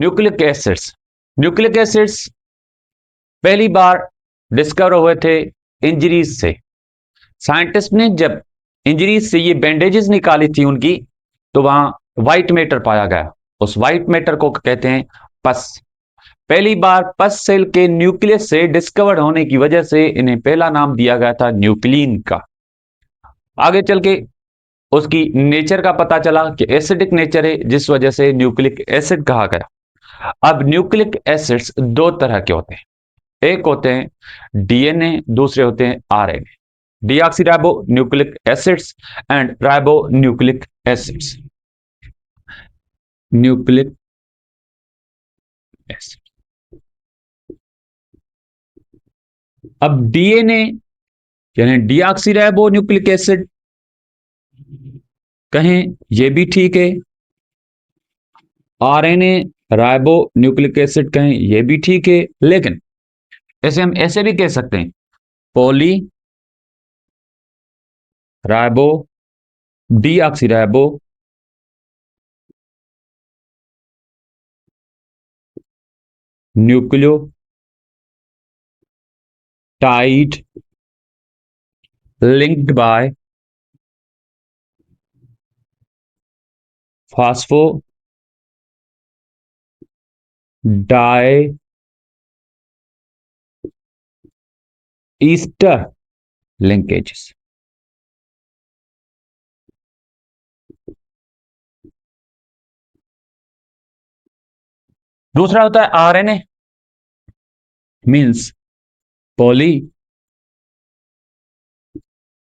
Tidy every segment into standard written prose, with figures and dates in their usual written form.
Nucleic acids. Nucleic acids पहली बार discover हुए थे इंजरीज से। साइंटिस्ट ने जब इंजरीज से ये बैंडेजेस निकाली थी उनकी, तो वहां व्हाइट मैटर पाया गया। उस व्हाइट मैटर को कहते हैं पस। पहली बार पस सेल के न्यूक्लियस से डिस्कवर्ड होने की वजह से इन्हें पहला नाम दिया गया था न्यूक्लिन का। आगे चल के उसकी नेचर का पता चला कि एसिडिक नेचर है, जिस वजह से न्यूक्लिक एसिड कहा गया। अब न्यूक्लिक एसिड्स दो तरह के होते हैं, एक होते हैं डीएनए, दूसरे होते हैं RNA. Deoxyribo nucleic acids and ribo nucleic acids. Nucleic acid. अब डीएनए यानी डीऑक्सीराइबो न्यूक्लिक एसिड कहें, यह भी ठीक है। आरएनए राइबो न्यूक्लिक एसिड कहें, यह भी ठीक है। लेकिन ऐसे हम ऐसे भी कह सकते हैं poly ribo deoxyribo nucleotide linked by phosphodiester linkages। दूसरा होता है RNA, means poly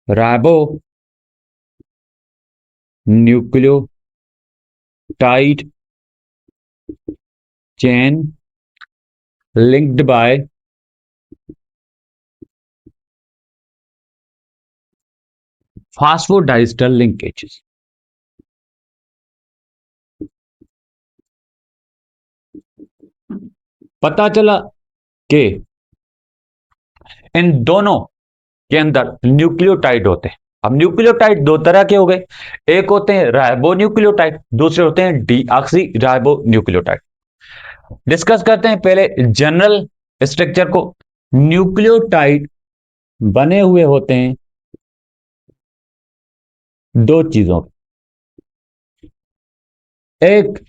ribo nucleotide chain linked by phosphodiester linkages। पता चला कि इन दोनों के अंदर न्यूक्लियोटाइड होते हैं। अब न्यूक्लियोटाइड दो तरह के हो गए, एक होते हैं राइबो न्यूक्लियोटाइड, दूसरे होते हैं डीऑक्सी राइबो न्यूक्लियोटाइड। डिस्कस करते हैं पहले जनरल स्ट्रक्चर को। न्यूक्लियोटाइड बने हुए होते हैं दो चीजों, एक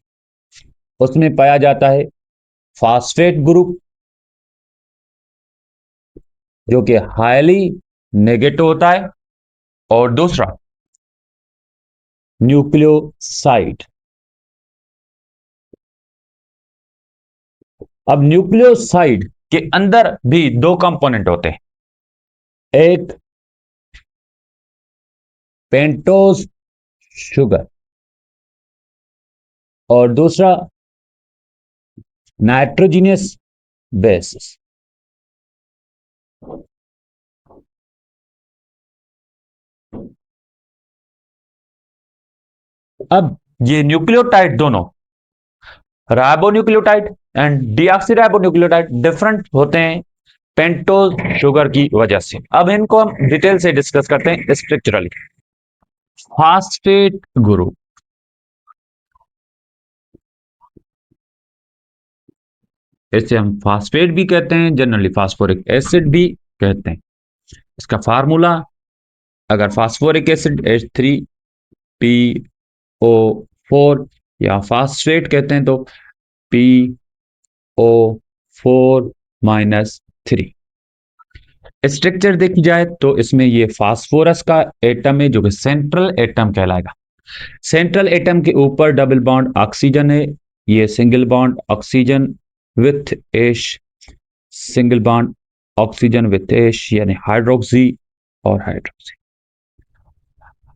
उसमें पाया जाता है फास्फेट ग्रुप जो कि हाईली नेगेटिव होता है, और दूसरा न्यूक्लियोसाइड। अब न्यूक्लियोसाइड के अंदर भी दो कंपोनेंट होते हैं, एक पेंटोज शुगर और दूसरा नाइट्रोजीनियस बेसिस। अब ये न्यूक्लियोटाइड दोनों राइबोन्यूक्लियोटाइड एंड डीऑक्सीराइबोन्यूक्लियोटाइड डिफरेंट होते हैं पेंटोज शुगर की वजह से। अब इनको हम डिटेल से डिस्कस करते हैं स्ट्रक्चरली। फास्फेट ग्रुप, इसे हम फास्फेट भी कहते हैं, जनरली फास्फोरिक एसिड भी कहते हैं। इसका फार्मूला, अगर फास्फोरिक एसिड H3PO4 या फास्फेट कहते हैं तो PO4-3। स्ट्रक्चर देखी जाए तो इसमें ये फास्फोरस का एटम है जो कि सेंट्रल एटम कहलाएगा। सेंट्रल एटम के ऊपर डबल बॉन्ड ऑक्सीजन है, ये single bond oxygen with H, single bond oxygen with H यानी हाइड्रोक्सी और हाइड्रोक्सी।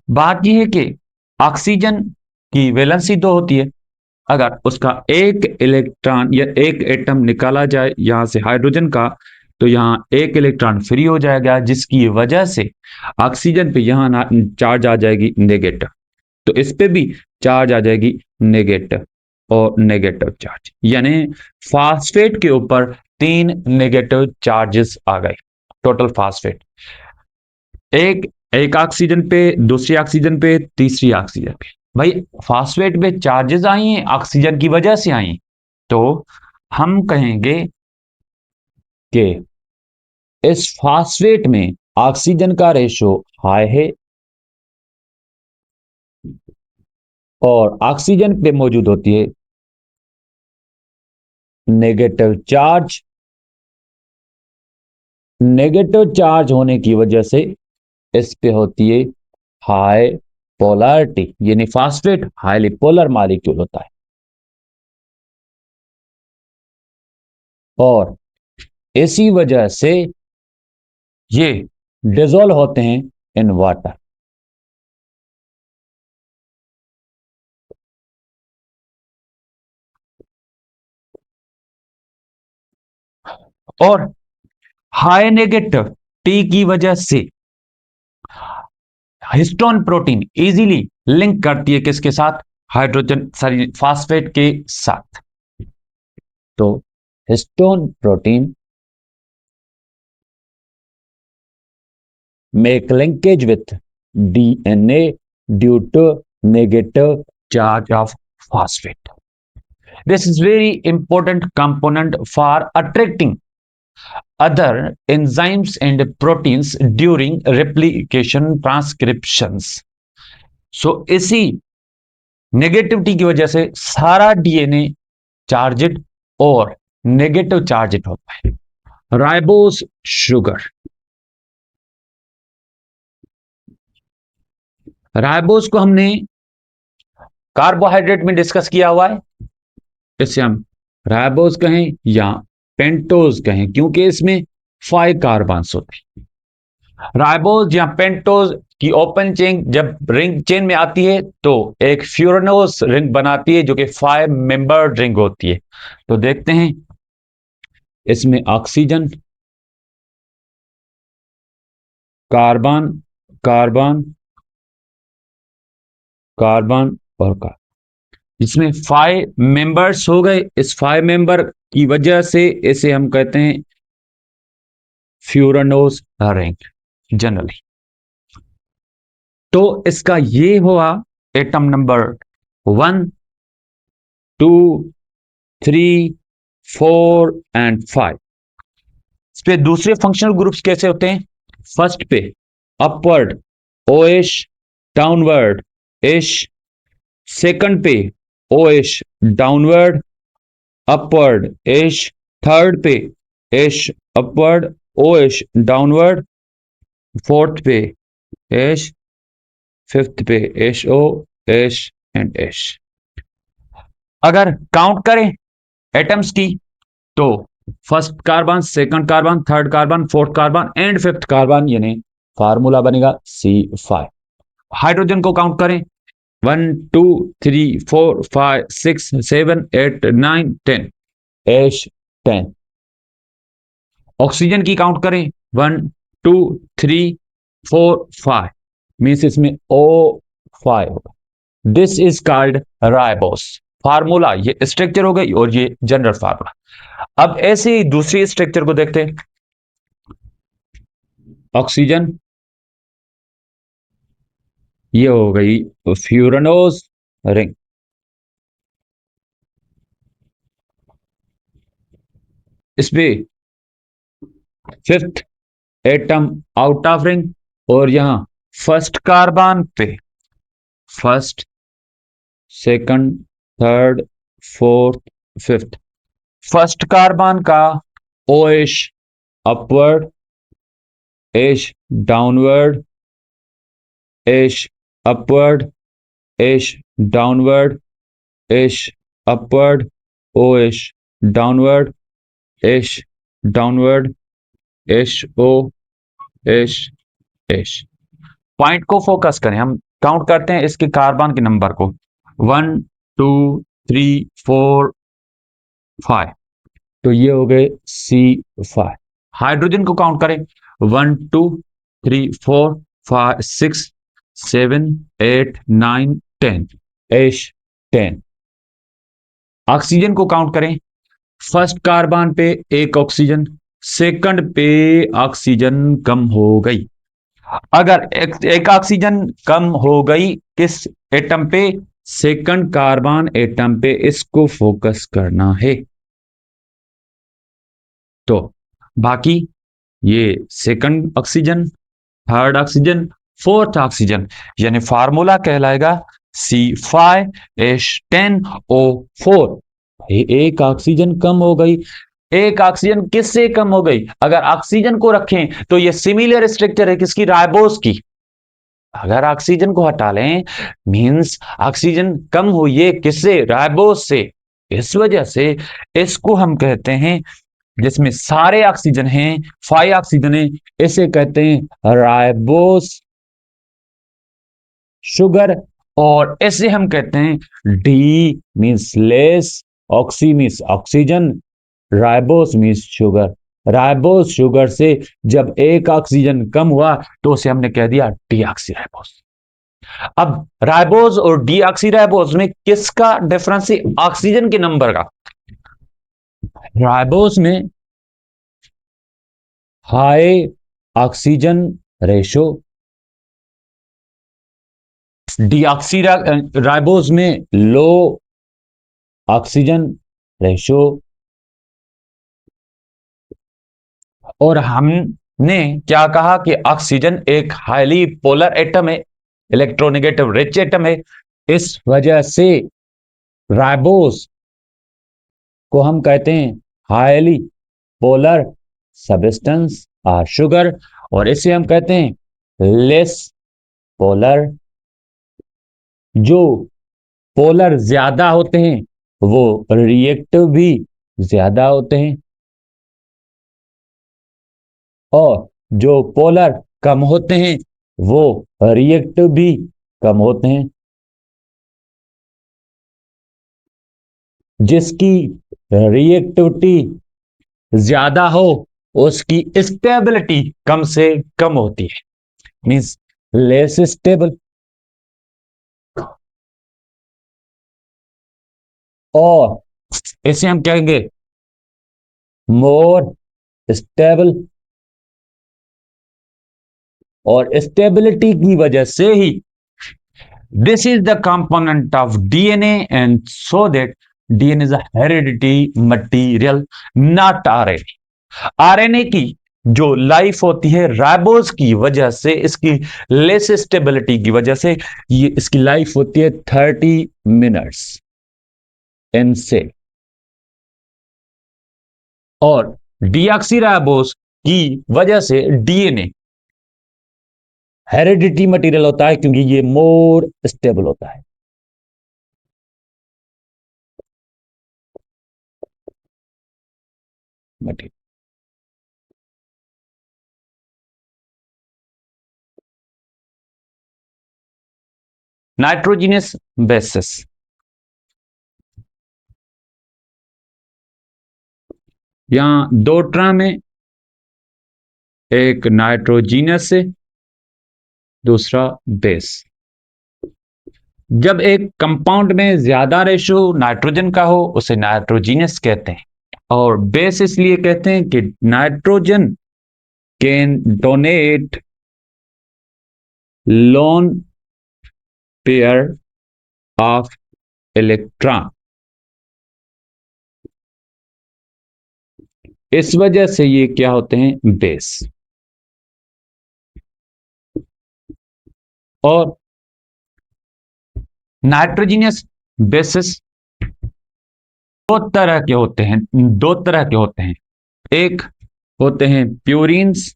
बात यह है कि ऑक्सीजन की वैलेंसी दो होती है। अगर उसका एक इलेक्ट्रॉन या एक एटम निकाला जाए यहां से हाइड्रोजन का, तो यहां एक इलेक्ट्रॉन फ्री हो जाएगा, जिसकी वजह से ऑक्सीजन पे यहां चार्ज आ जाएगी नेगेटिव, तो इस पे भी चार्ज आ जाएगी नेगेटिव और नेगेटिव चार्ज, यानी फास्फेट के ऊपर 3 नेगेटिव चार्जेस आ गए टोटल फास्फेट। एक एक ऑक्सीजन पे, दूसरी ऑक्सीजन पे, तीसरी ऑक्सीजन पे। भाई फास्फेट पे चार्जेस आई हैं ऑक्सीजन की वजह से आई हैं, तो हम कहेंगे कि इस फास्फेट में ऑक्सीजन का रेशो हाई है और ऑक्सीजन पे मौजूद होती है नेगेटिव चार्ज। नेगेटिव चार्ज होने की वजह से इस पे होती है हाई पोलैरिटी, यानी फास्फेट हाईली पोलर मॉलिक्यूल होता है और इसी वजह से ये डिसॉल्व होते हैं इन वाटर। और हाई नेगेटिव टी की वजह से हिस्टोन प्रोटीन इजीली लिंक करती है किसके साथ? हाइड्रोजन सॉरी फास्फेट के साथ। तो histone protein make linkage with DNA due to negative charge of phosphate. This is very important component for attracting other enzymes and proteins during replication transcriptions. So इसी negativity की वजह से सारा DNA charged और negative charged होता है। Ribose sugar, ribose को हमने कार्बोहाइड्रेट में डिस्कस किया हुआ है, इसे हम राइबोस कहें या पेंटोज कहें क्योंकि इसमें 5 कार्बन्स होते हैं। राइबोस या पेंटोज की ओपन चेन जब रिंग चेन में आती है तो एक फ्यूरानोस रिंग बनाती है जो कि 5 मेंबर्ड रिंग होती है। तो देखते हैं इसमें ऑक्सीजन, कार्बन, कार्बन, कार्बन और कार्बन, इसमें 5 मेंबर्स हो गए। इस 5 मेंबर की वजह से इसे हम कहते हैं फ्यूरानोस रिंग जनरली। तो इसका ये हुआ एटम नंबर 1, 2, 3, 4 एंड 5। इस पे दूसरे फंक्शनल ग्रुप्स कैसे होते हैं? फर्स्ट पे upward OH, downward H, second पे OH downward upward H, third पे H upward OH downward, fourth पे H, फिफ्थ पे HO, H एंड H। अगर काउंट करें एटम्स की तो first carbon, second carbon, third carbon, fourth carbon and fifth carbon, यानी formula बनेगा C5। हाइड्रोजन को काउंट करें 1, 2, 3, 4, 5, 6, 7, 8, 9, 10, H10। ऑक्सीजन की काउंट करें 1, 2, 3, 4, 5, मीन्स इसमें O5 होगा। This is called ribose. Formula ये स्ट्रक्चर हो गई और ये जनरल फार्मूला। अब ऐसे ही दूसरी स्ट्रक्चर को देखते हैं। ऑक्सीजन, ये हो गई फ्यूरानोस रिंग। इसमें fifth atom out of ring और यहां फर्स्ट कार्बन पे first, second, third, fourth, fifth, first carbon का OH upward, H downward, H upward, H downward, H upward, OH downward, H downward, HO, H, H। Point को focus करें, हम count करते हैं इसके कार्बन के नंबर को 1, 2, 3, 4, 5। तो ये हो गए C5। हाइड्रोजन को काउंट करें 1, 2, 3, 4, 5, 6, 7, 8, 9, 10, H10। ऑक्सीजन को काउंट करें, फर्स्ट कार्बन पे एक ऑक्सीजन, सेकंड पे ऑक्सीजन कम हो गई। अगर एक ऑक्सीजन कम हो गई किस एटम पे? सेकंड कार्बन एटम पे इसको फोकस करना है। तो बाकी ये second oxygen, third oxygen, fourth oxygen, यानी फार्मूला कहलाएगा C5H10O4। एक ऑक्सीजन कम हो गई। एक ऑक्सीजन किससे कम हो गई? अगर ऑक्सीजन को रखें तो ये सिमिलर स्ट्रक्चर है किसकी? राइबोस की। अगर ऑक्सीजन को हटा लें मींस ऑक्सीजन कम हुई है किससे? राइबोस से। इस वजह से इसको हम कहते हैं, जिसमें सारे ऑक्सीजन हैं, 5 ऑक्सीजन है, इसे कहते हैं राइबोस शुगर। और इसे हम कहते हैं D means less, oxy means oxygen, ribose means sugar. Ribose sugar से जब एक ऑक्सीजन कम हुआ तो उसे हमने कह दिया डीऑक्सी राइबोस। अब राइबोस और डीऑक्सी राइबोस में किसका डिफरेंस है? ऑक्सीजन के नंबर का। राइबोस में high oxygen ratio, deoxy ribose में लो ऑक्सीजन रेशो। और हमने क्या कहा कि ऑक्सीजन एक हाईली पोलर एटम है, इलेक्ट्रोनेगेटिव रिच एटम है। इस वजह से राइबोस को हम कहते हैं हाईली पोलर सब्सटेंस और शुगर, और इसे हम कहते हैं लेस पोलर। जो पोलर ज्यादा होते हैं वो रिएक्टिव भी ज्यादा होते हैं, और जो पोलर कम होते हैं वो रिएक्टिव भी कम होते हैं। जिसकी रिएक्टिविटी ज्यादा हो उसकी स्टेबिलिटी कम से कम होती है, मींस लेस स्टेबल। और इसे हम कहेंगे मोर स्टेबल। और स्टेबिलिटी की वजह से ही this is the component of DNA, and so that DNA is a heredity material, not RNA। RNA की जो लाइफ होती है राइबोस की वजह से, इसकी लेस स्टेबिलिटी की वजह से, ये इसकी लाइफ होती है 30 मिनट्स इनसे। और डीऑक्सी राइबोस की वजह से डीएनए हेरिडिटी मटेरियल होता है क्योंकि ये मोर स्टेबल होता है। मटेरियल नाइट्रोजिनस बेसिस, यहां दो टर्म है, एक नाइट्रोजीनस है, दूसरा बेस। जब एक कंपाउंड में ज्यादा रेशो नाइट्रोजन का हो उसे नाइट्रोजीनस कहते हैं। और बेस इसलिए कहते हैं कि nitrogen can donate lone pair of electron. इस वजह से ये क्या होते हैं? बेस। और नाइट्रोजीनियस बेसिस दो तरह के होते हैं, दो तरह के होते हैं। एक होते हैं प्यूरिन्स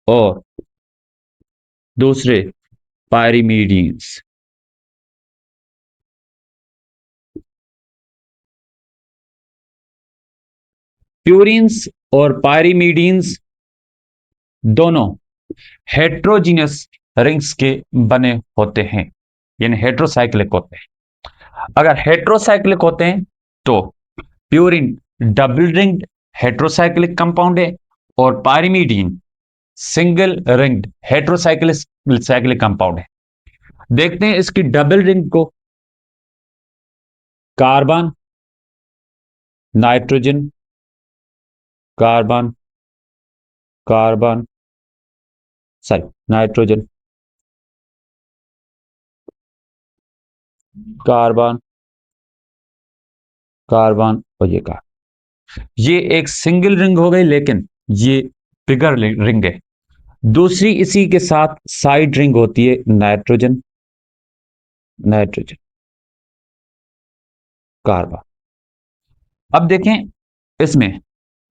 और दूसरे पायरिमिडीन्स। प्यूरिन्स और पायरिमिडीन्स दोनों हेट्रोजीनियस रिंग्स के बने होते हैं, यानी हेट्रोसाइक्लिक होते हैं। अगर हेट्रोसाइक्लिक होते हैं तो purine double ringed heterocyclic compound है, और pyrimidine single ringed heterocyclic cyclic compound है। देखते हैं इसकी डबल रिंग को। Carbon, nitrogen, carbon, carbon, sorry nitrogen, carbon, carbon और ये कार्बन। ये एक सिंगल रिंग हो गई, लेकिन ये बिगर रिंग है। दूसरी इसी के साथ साइड रिंग होती है नाइट्रोजन, नाइट्रोजन, कार्बन। अब देखें इसमें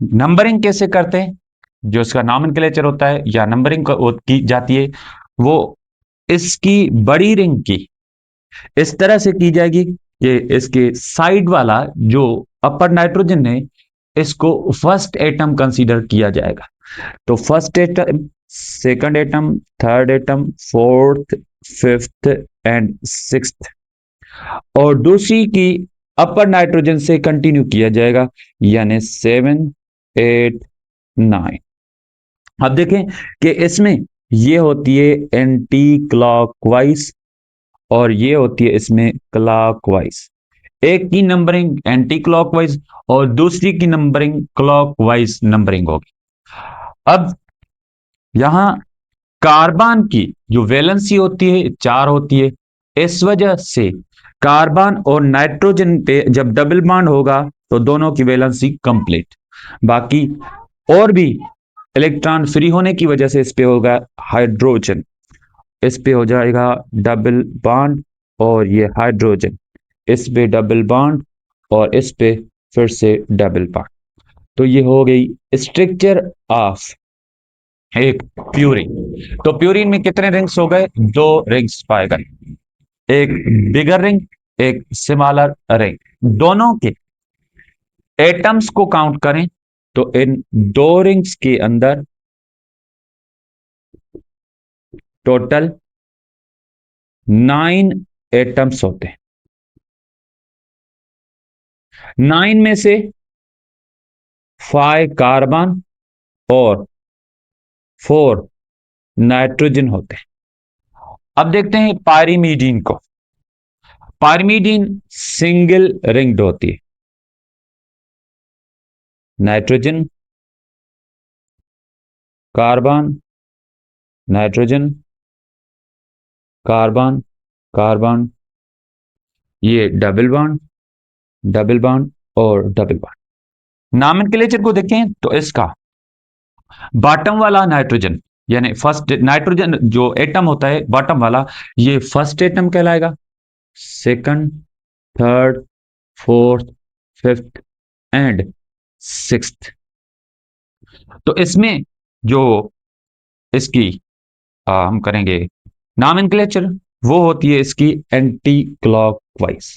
नंबरिंग कैसे करते हैं। जो इसका नॉमेनक्लेचर होता है या नंबरिंग की जाती है, वो इसकी बड़ी रिंग की इस तरह से की जाएगी कि इसके साइड वाला जो अपर नाइट्रोजन है, इसको फर्स्ट एटम कंसीडर किया जाएगा। तो first atom, second atom, third atom, fourth, fifth and sixth, और दूसरी की अपर नाइट्रोजन से कंटिन्यू किया जाएगा, यानी 7, 8, 9। अब देखें कि इसमें ये होती है एंटी क्लॉकवाइज और ये होती है इसमें क्लॉकवाइज। एक की नंबरिंग एंटी क्लॉकवाइज और दूसरी की नंबरिंग क्लॉकवाइज नंबरिंग होगी। अब यहां कार्बन की जो वैलेंसी होती है 4 होती है। इस वजह से कार्बन और नाइट्रोजन पे जब डबल बॉन्ड होगा तो दोनों की वैलेंसी कंप्लीट। बाकी और भी इलेक्ट्रॉन फ्री होने की वजह से इस पे होगा हाइड्रोजन, इस पे हो जाएगा डबल बॉन्ड, और ये हाइड्रोजन, इस पे डबल बॉन्ड, और इस पे फिर से डबल बॉन्ड। तो ये हो गई स्ट्रक्चर ऑफ एक प्यूरिन। तो प्यूरिन में कितने रिंग्स हो गए? 2 रिंग्स पाए गए, एक बिगर रिंग, एक स्मॉलर रिंग। दोनों के एटम्स को काउंट करें तो इन 2 रिंग्स के अंदर टोटल 9 एटम्स होते हैं। 9 में से 5 कार्बन और 4 नाइट्रोजन होते हैं। अब देखते हैं पायरीमीडीन को। पायरीमीडीन सिंगल रिंग्ड होती है। Nitrogen, carbon, nitrogen, carbon, carbon, ये डबल बॉन्ड, डबल बॉन्ड और डबल बॉन्ड। नॉमेनक्लेचर को देखें तो इसका बॉटम वाला नाइट्रोजन, यानी फर्स्ट नाइट्रोजन जो एटम होता है बॉटम वाला, ये फर्स्ट एटम कहलाएगा। Second, third, fourth, fifth and sixth. तो इसमें जो इसकी हम करेंगे नॉमेनक्लेचर, वो होती है इसकी एंटी क्लॉकवाइज।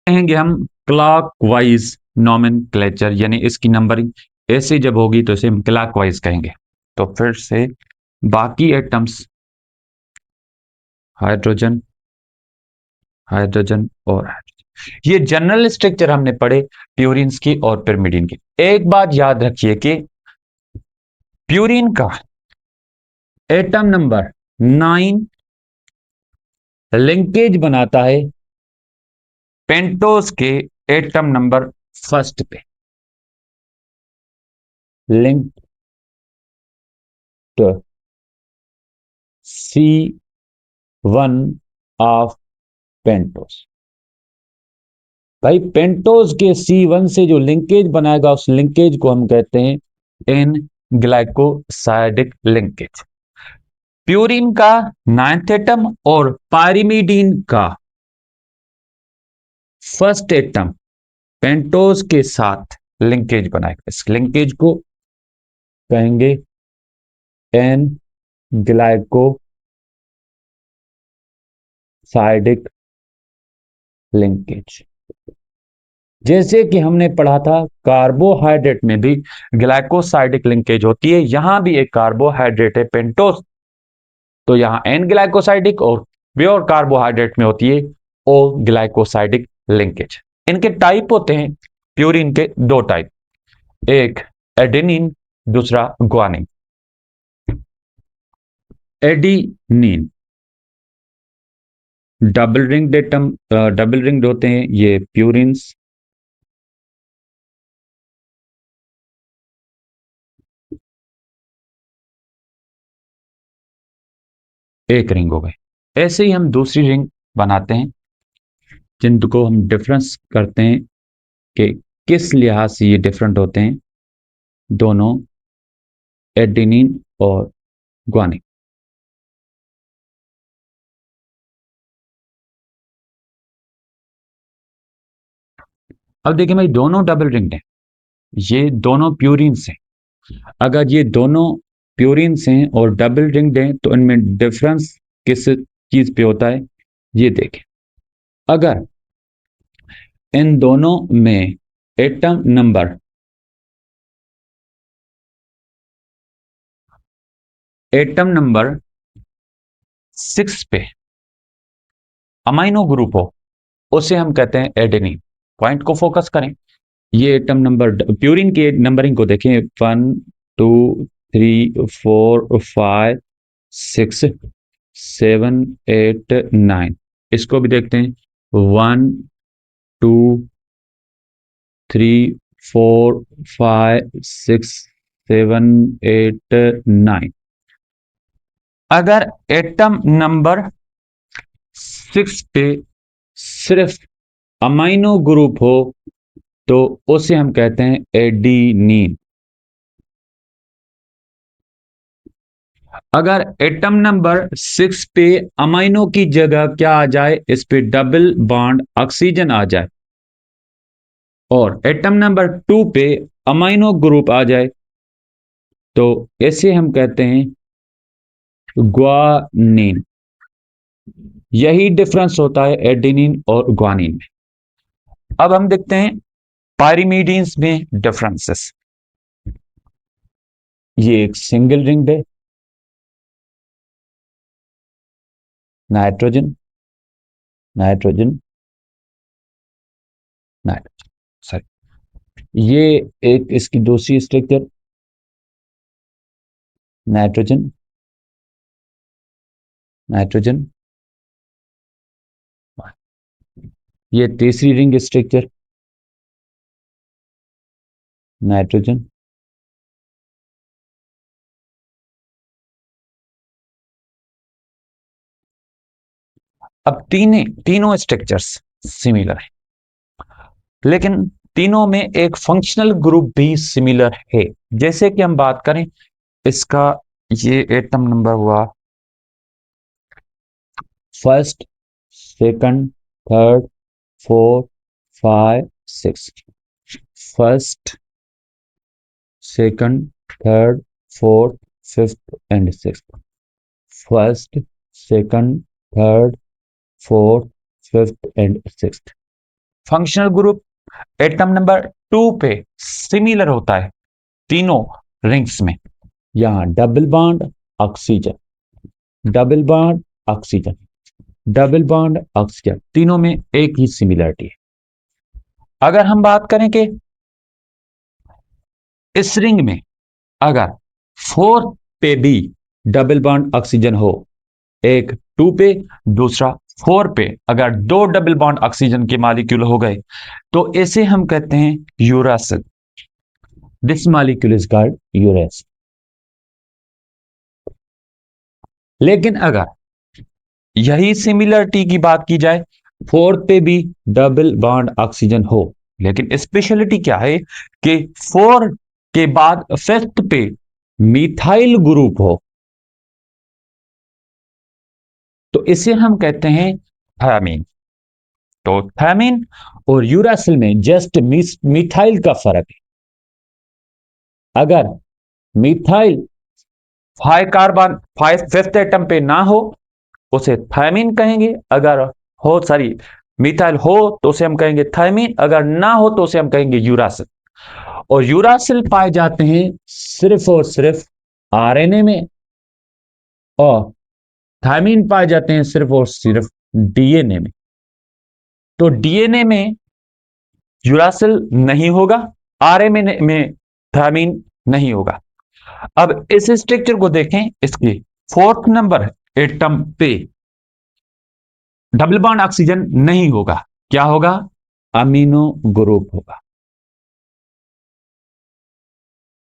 कहेंगे हम क्लॉकवाइज नॉमेनक्लेचर, यानी इसकी नंबरिंग ऐसे जब होगी तो इसे हम क्लॉकवाइज कहेंगे। तो फिर से बाकी एटम्स हाइड्रोजन, हाइड्रोजन और हाइड्रोजन, ये जनरल स्ट्रक्चर हमने पढ़े प्यूरिन्स की और पिरिमिडिन की। एक बात याद रखिए कि प्यूरिन का एटम नंबर 9 लिंकेज बनाता है पेंटोस के एटम नंबर फर्स्ट पे। Linked C1 of pentose. भाई पेंटोस के C1 से जो लिंकेज बनाएगा उस लिंकेज को हम कहते हैं एन ग्लाइकोसाइडिक लिंकेज। प्यूरिन का 9th एटम और पायरीमिडीन का फर्स्ट एटम पेंटोस के साथ लिंकेज बनाएगा। इस लिंकेज को कहेंगे एन ग्लाइकोसाइडिक लिंकेज। जैसे कि हमने पढ़ा था कार्बोहाइड्रेट में भी ग्लाइकोसाइडिक लिंकेज होती है, यहां भी एक कार्बोहाइड्रेट है पेंटोस, तो यहां एन ग्लाइकोसाइडिक, और प्योर कार्बोहाइड्रेट में होती है ओ ग्लाइकोसाइडिक लिंकेज। इनके टाइप होते हैं प्यूरिन के 2 टाइप, एक एडेनिन, दूसरा guanine. Adenine double ringed atom, double ringed होते हैं ये प्यूरिन्स। एक रिंग हो गए। ऐसे ही हम दूसरी रिंग बनाते हैं जिनको हम डिफरेंस करते हैं कि किस लिहाज से ये डिफरेंट होते हैं, दोनों एडेनिन और ग्वानिन। अब देखिए भाई, दोनों डबल रिंग्ड हैं, ये दोनों प्यूरिन्स हैं। अगर ये दोनों प्यूरिन्स हैं और डबल रिंग्ड हैं तो इनमें डिफरेंस किस चीज पे होता है, ये देखें। अगर इन दोनों में एटम नंबर 6 पे अमाइनो ग्रुप हो, उसे हम कहते हैं एडेनिन। पॉइंट को फोकस करें, ये एटम नंबर, प्यूरिन के नंबरिंग को देखें, 1 2 3 4 5 6 7 8 9। इसको भी देखते हैं, 1 2 3 4 5 6 7 8 9। अगर एटम नंबर 6 पे सिर्फ अमाइनो ग्रुप हो तो उसे हम कहते हैं एडीनीन। अगर एटम नंबर 6 पे अमाइनो की जगह क्या आ जाए, इस पे डबल बॉन्ड ऑक्सीजन आ जाए, और एटम नंबर 2 पे अमाइनो ग्रुप आ जाए, तो इसे हम कहते हैं ग्वानिन। यही डिफरेंस होता है एडेनिन और ग्वानिन में। अब हम देखते हैं पायरिमिडीन्स में डिफरेंसेस। ये एक सिंगल रिंग्ड है, नाइट्रोजन नाइट्रोजन नाइट्रोजन, सॉरी, ये एक इसकी दूसरी स्ट्रक्चर, नाइट्रोजन नाइट्रोजन, ये तीसरी रिंग स्ट्रक्चर, नाइट्रोजन। अब तीनों स्ट्रक्चर्स सिमिलर हैं, लेकिन तीनों में एक फंक्शनल ग्रुप भी सिमिलर है। जैसे कि हम बात करें इसका, ये एटम नंबर हुआ first, second, third, fourth, 5, 6। First, second, third, fourth, fifth and sixth. First, second, third, fourth, fifth and sixth. Functional group atom number 2 पे सिमिलर होता है तीनों रिंग्स में। यहां double bond oxygen, double bond oxygen, double bond oxygen, तीनों में एक ही similarity है। अगर हम बात करें कि इस रिंग में अगर 4 पे भी डबल बॉन्ड ऑक्सीजन हो, एक 2 पे, दूसरा 4 पे, अगर दो डबल बॉन्ड ऑक्सीजन के मॉलिक्यूल हो गए तो इसे हम कहते हैं uracil. This molecule is called uracil. लेकिन अगर यही सिमिलरिटी की बात की जाए, 4 पे भी डबल बॉन्ड ऑक्सीजन हो, लेकिन स्पेशलिटी क्या है कि 4 के बाद 5th पे मिथाइल ग्रुप हो, तो इसे हम कहते हैं थायमीन। तो थायमीन और यूरासिल में जस्ट मिथाइल का फर्क है। अगर मिथाइल 5 एटम पे ना हो उसे थायमीन कहेंगे, अगर हो सॉरी मिथाइल हो तो उसे हम कहेंगे थायमीन, अगर ना हो तो उसे हम कहेंगे यूरासिल। और यूरासिल पाए जाते हैं सिर्फ और सिर्फ आरएनए में, और थायमीन पाए जाते हैं सिर्फ और सिर्फ डीएनए में। तो डीएनए में यूरासिल नहीं होगा, आरएनए में थायमीन नहीं होगा। अब इस स्ट्रक्चर को देखें, इसके 4th नंबर एटम पे डबल बॉन्ड ऑक्सीजन नहीं होगा, क्या होगा, अमीनो ग्रुप होगा।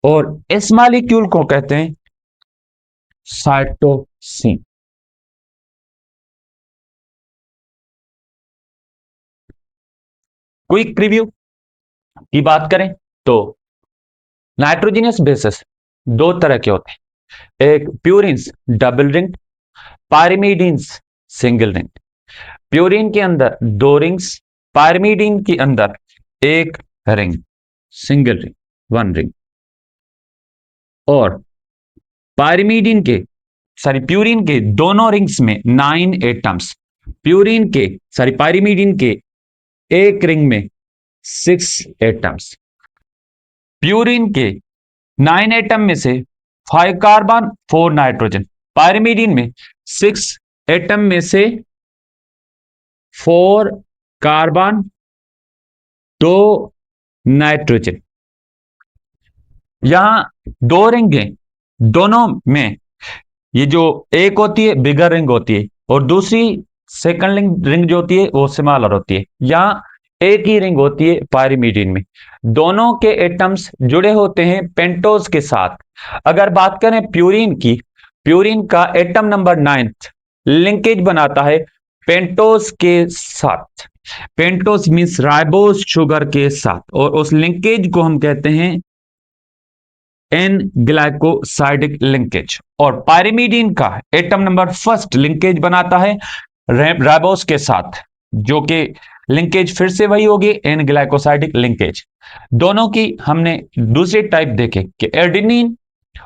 और इस मॉलिक्यूल को कहते हैं साइटोसिन। क्विक रिव्यू की बात करें तो नाइट्रोजनियस बेसिस दो तरह के होते हैं, एक purines double ring, pyrimidines single ring. Purine के अंदर दो रिंग्स, पायरिमिडीन के अंदर एक ring, single ring, one ring. और पायरिमिडीन के प्यूरिन के दोनों रिंग्स में 9 एटम्स, प्यूरिन के पायरिमिडीन के एक रिंग में 6 एटम्स। प्यूरिन के 9 एटम में से 5 कार्बन 4 नाइट्रोजन, पायरिमिडीन में 6 एटम में से 4 कार्बन 2 नाइट्रोजन। यहां दो रिंग हैं, दोनों में ये जो एक होती है बिगर रिंग होती है और दूसरी सेकंड रिंग जो होती है वो स्मॉलर होती है। यहां एक ही रिंग होती है पायरिमिडीन में। दोनों के एटम्स जुड़े होते हैं पेंटोज के साथ। अगर बात करें प्यूरिन की, प्यूरिन का एटम नंबर 9 लिंकेज बनाता है पेंटोज के साथ। पेंटोज मींस राइबोज शुगर के साथ, और उस लिंकेज को हम कहते हैं एन ग्लाइकोसाइडिक लिंकेज। और पायरिमिडीन का एटम नंबर फर्स्ट लिंकेज बनाता है राइबोस के साथ, जो कि लिंकेज फिर से वही होगी एन ग्लाइकोसाइडिक लिंकेज। दोनों की हमने दूसरी टाइप देखे कि एडेनिन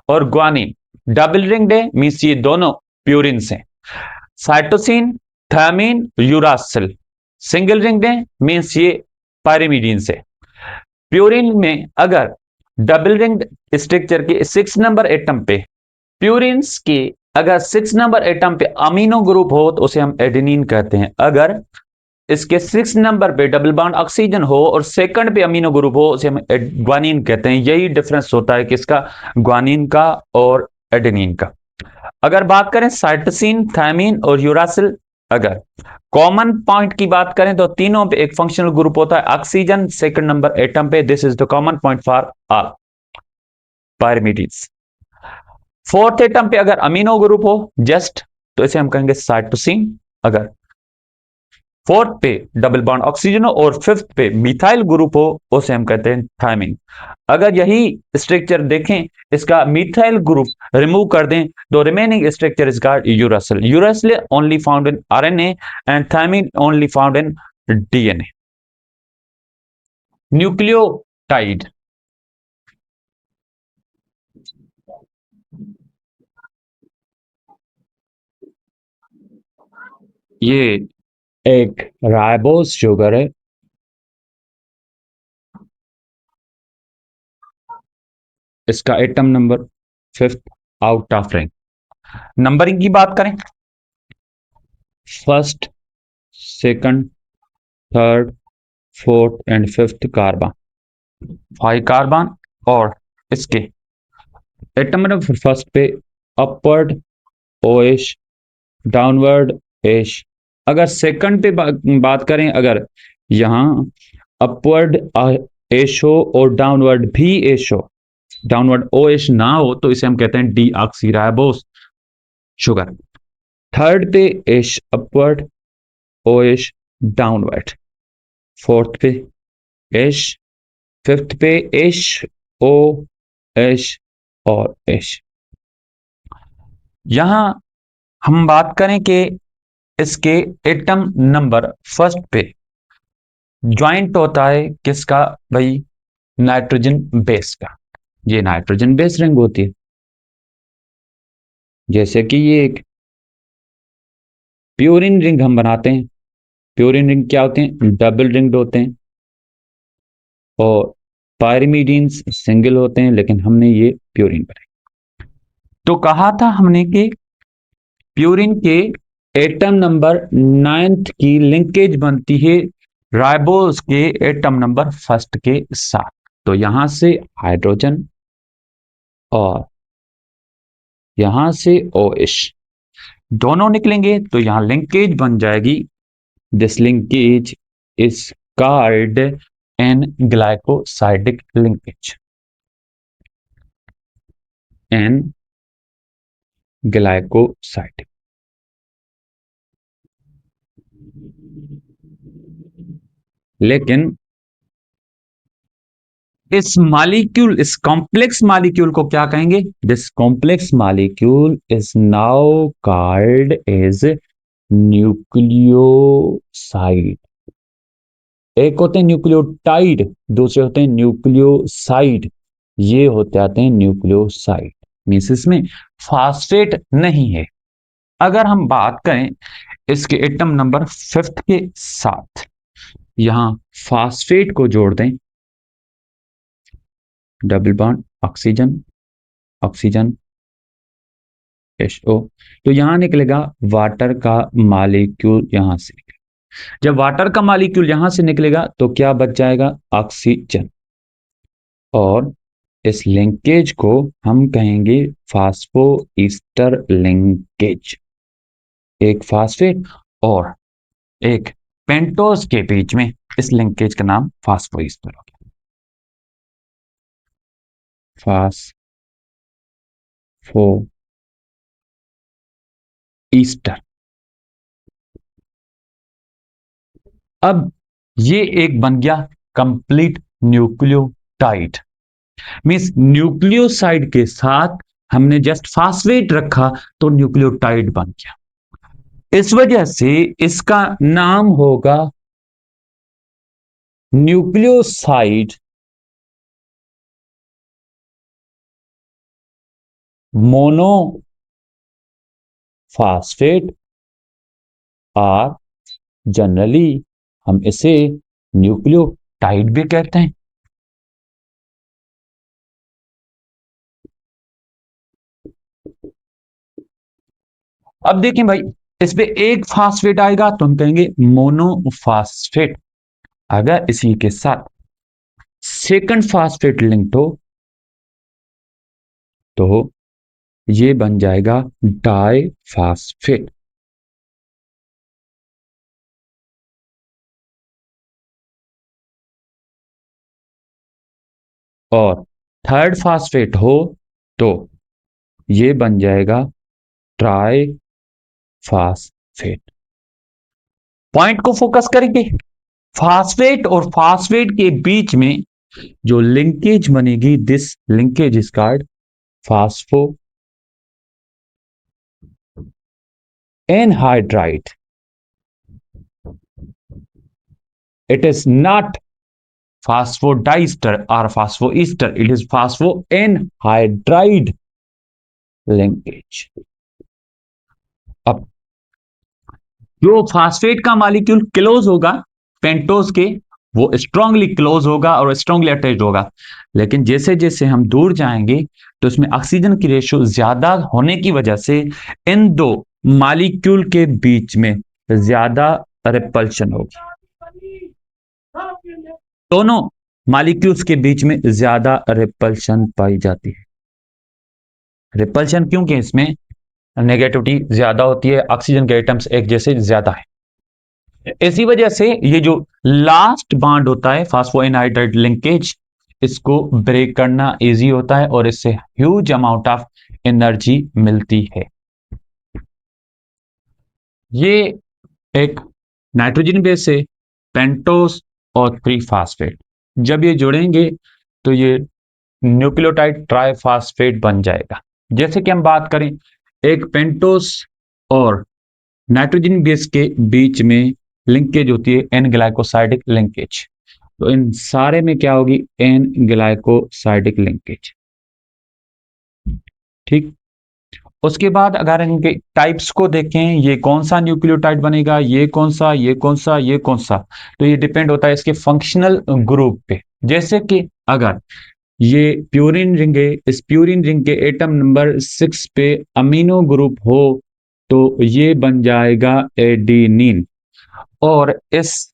और ग्वानिन डबल रिंग्ड है, मींस ये दोनों प्यूरिन हैं। Cytosine, thymine, uracil single ringed है, मींस ये पायरिमिडीन से। प्यूरिन में अगर डबल रिंग्ड स्ट्रक्चर के 6 नंबर एटम पे, प्यूरिन्स के अगर 6 नंबर एटम पे अमीनो ग्रुप हो तो उसे हम एडेनिन कहते हैं। अगर इसके 6 नंबर पे डबल बॉन्ड ऑक्सीजन हो और सेकंड पे अमीनो ग्रुप हो उसे हम ग्वानिन कहते हैं। यही डिफरेंस होता है किसका, ग्वानिन का और एडेनिन का। अगर बात करें साइटोसिन, थायमिन और यूरासिल, अगर कॉमन पॉइंट की बात करें तो तीनों पे एक फंक्शनल ग्रुप होता है ऑक्सीजन सेकंड नंबर एटम पे। This is the common point for all pyrimidines. Fourth atom पे अगर अमीनो ग्रुप हो जस्ट, तो इसे हम कहेंगे साइटोसिन। अगर फोर्थ पे डबल बॉन्ड ऑक्सीजन हो और फिफ्थ पे मिथाइल ग्रुप हो उसे हम कहते हैं थायमिन। अगर यही स्ट्रक्चर देखें, इसका मिथाइल ग्रुप रिमूव कर दें तो remaining structure is called uracil. Uracil only found in RNA and thymine only found in DNA. Nucleotide, ये एक राइबोस शुगर है। इसका atom number fifth out of rank. Numbering की बात करें, first, second, third, fourth and fifth carbon, 5 carbon. और इसके atom number first पे अपवर्ड ओएच, डाउनवर्ड एश। अगर सेकंड पे बात करें, अगर यहां अपवर्ड एश हो और डाउनवर्ड भी एश हो, डाउनवर्ड ओ एच ना हो, तो इसे हम कहते हैं डी ऑक्सीराइबोस शुगर। थर्ड पे H upward, O H downward. Fourth पे एश, फिफ्थ पे एश, ओ एश और एश। यहां हम बात करें कि इसके एटम नंबर फर्स्ट पे ज्वाइंट होता है किसका भाई, नाइट्रोजन बेस का। ये नाइट्रोजन बेस रिंग होती है। जैसे कि ये एक प्यूरिन रिंग हम बनाते हैं। प्यूरिन रिंग क्या होते हैं, डबल रिंग्ड होते हैं। और पायरिमिडीन्स सिंगल होते हैं, लेकिन हमने ये प्यूरिन बनाए। तो कहा था हमने कि प्यूरिन के एटम नंबर 9 की लिंकेज बनती है राइबोस के एटम नंबर फर्स्ट के साथ। तो यहां से हाइड्रोजन और यहां से ओएच दोनों निकलेंगे, तो यहां लिंकेज बन जाएगी। This linkage is called N glycosidic linkage, N glycosidic. लेकिन इस मॉलिक्यूल, इस कॉम्प्लेक्स मॉलिक्यूल को क्या कहेंगे? This complex molecule is now called as nucleoside. एक होते हैं न्यूक्लियोटाइड, दूसरे होते हैं न्यूक्लियोसाइड। ये होते आते हैं न्यूक्लियोसाइड, मीन्स इसमें फास्फेट नहीं है। अगर हम बात करें इसके एटम नंबर 5 के साथ, यहां फास्फेट को जोड़ दें, double bond oxygen oxygen HO, तो यहां निकलेगा वाटर का मॉलिक्यूल। यहां से जब वाटर का मॉलिक्यूल यहां से निकलेगा तो क्या बच जाएगा? ऑक्सीजन। और इस लिंकेज को हम कहेंगे फास्फो ईस्टर लिंकेज। एक फास्फेट और एक पेंटोज के बीच में इस लिंकेज का नाम फास्फो ईस्टर हो गया। Phospho Easter. अब ये एक बन गया कंप्लीट न्यूक्लियोटाइड, मींस न्यूक्लियोसाइड के साथ हमने जस्ट फास्फेट रखा तो न्यूक्लियोटाइड बन गया। इस वजह से इसका नाम होगा न्यूक्लियोसाइड मोनोफास्फेट, और जनरली हम इसे न्यूक्लियोटाइड भी कहते हैं। अब देखें भाई, इस पे एक फास्फेट आएगा तो हम कहेंगे मोनोफास्फेट। अगर इसी के साथ सेकंड फास्फेट लिंक्ड हो तो ये बन जाएगा डाइफास्फेट। और थर्ड फास्फेट हो तो ये बन जाएगा ट्राई फास्फेट। पॉइंट को फोकस करेंगे, फास्फेट और फास्फेट के बीच में जो लिंकेज बनेगी, this linkage is called phospho anhydride. It is not phosphodiester or phosphoester, it is phosphoanhydride linkage। अब जो फास्फेट का मॉलिक्यूल क्लोज होगा पेंटोज के, वो स्ट्रांगली क्लोज होगा और स्ट्रांगली अटैच्ड होगा। लेकिन जैसे जैसे हम दूर जाएंगे तो इसमें ऑक्सीजन की रेशियो ज्यादा होने की वजह से इन दो मॉलिक्यूल के बीच में ज्यादा रिपल्शन होगी। दोनों मॉलिक्यूल्स के बीच में ज्यादा रिपल्शन पाई जाती है। रिपल्शन क्योंकि इसमें नेगेटिविटी ज्यादा होती है, ऑक्सीजन के एटम्स एक जैसे ज्यादा है। इसी वजह से ये जो लास्ट बॉन्ड होता है फास्फोएनहाइड्राइड लिंकेज, इसको ब्रेक करना इजी होता है और इससे ह्यूज अमाउंट ऑफ एनर्जी मिलती है। ये एक नाइट्रोजन बेस है, पेंटोस और 3 फास्फेट, जब ये जुड़ेंगे तो ये न्यूक्लियोटाइड ट्राइफास्फेट बन जाएगा। जैसे कि हम बात करें एक पेंटोस और नाइट्रोजन बेस के बीच में लिंकेज होती है एन ग्लाइकोसाइडिक लिंकेज, तो इन सारे में क्या होगी? N glycosidic linkage. ठीक। उसके बाद अगर इनके टाइप्स को देखें, ये कौन सा न्यूक्लियोटाइड बनेगा, ये कौन सा, ये कौन सा, ये कौन सा, तो ये डिपेंड होता है इसके फंक्शनल ग्रुप पे। जैसे कि अगर ये प्यूरिन रिंग है, इस प्यूरिन रिंग के एटम नंबर 6 पे अमीनो ग्रुप हो तो ये बन जाएगा एडिनिन। और इस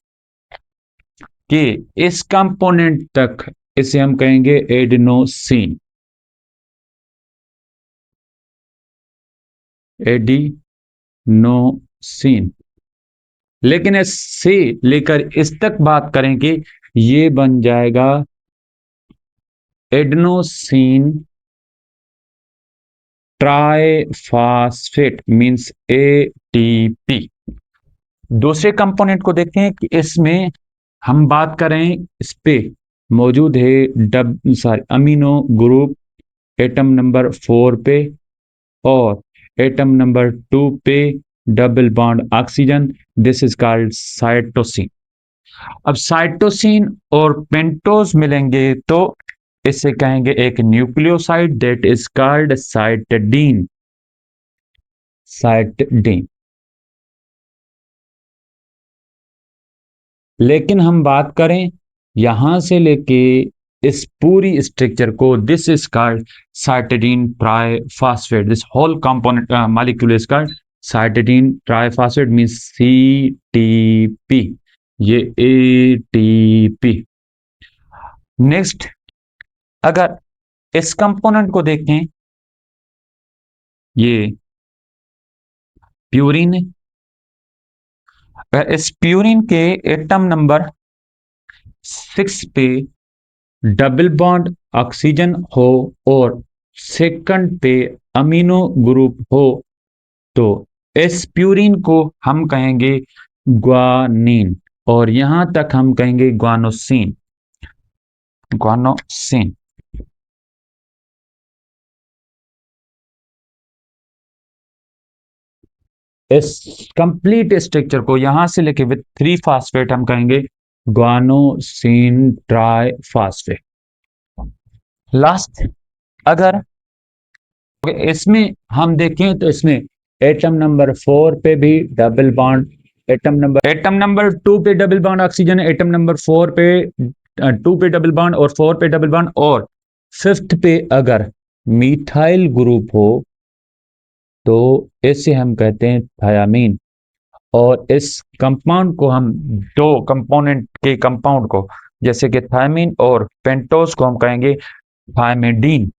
के इस कंपोनेंट तक इसे हम कहेंगे एडिनोसिन। एडिनोसिन। लेकिन इससे लेकर इस तक बात करेंगे, ये बन जाएगा एडिनोसिन ट्राइफास्फेट, मींस ATP। दूसरे कंपोनेंट को देखते हैं कि इसमें हम बात करें इस पे मौजूद है अमीनो ग्रुप एटम नंबर 4 पे और एटम नंबर 2 पे double bond oxygen, this is called cytosine. अब साइटोसिन और पेंटोज मिलेंगे तो इसे कहेंगे एक न्यूक्लियोसाइड, दैट इज कॉल्ड साइटडीन। साइटडीन। लेकिन हम बात करें यहां से लेके इस पूरी स्ट्रक्चर को, this is called cytidine triphosphate, this whole component molecule is called cytidine triphosphate, means CTP, ये एटीपी। नेक्स्ट, अगर इस कंपोनेंट को देखें, ये प्यूरिन है। इस प्यूरिन के एटम नंबर 6 पे डबल बॉन्ड ऑक्सीजन हो और सेकंड पे अमीनो ग्रुप हो तो इस प्यूरिन को हम कहेंगे ग्वानिन, और यहां तक हम कहेंगे ग्वानोसिन। ग्वानोसिन। इस कंप्लीट स्ट्रक्चर को यहां से लेके विथ 3 फास्फेट हम कहेंगे ग्वानोसिन ट्राइफॉस्फेट। लास्ट, अगर इसमें हम देखें तो इसमें एटम नंबर 4 पे भी डबल बॉन्ड, एटम नंबर 2 पे double bond oxygen, atom number 4 पे 2 पे डबल बॉन्ड और 4 पे डबल बॉन्ड, और फिफ्थ पे अगर मिथाइल ग्रुप हो तो इसे हम कहते हैं थायामीन। और इस कंपाउंड को हम, दो कंपोनेंट के कंपाउंड को, जैसे कि थायमीन और पेंटोज को हम कहेंगे थायमिडीन।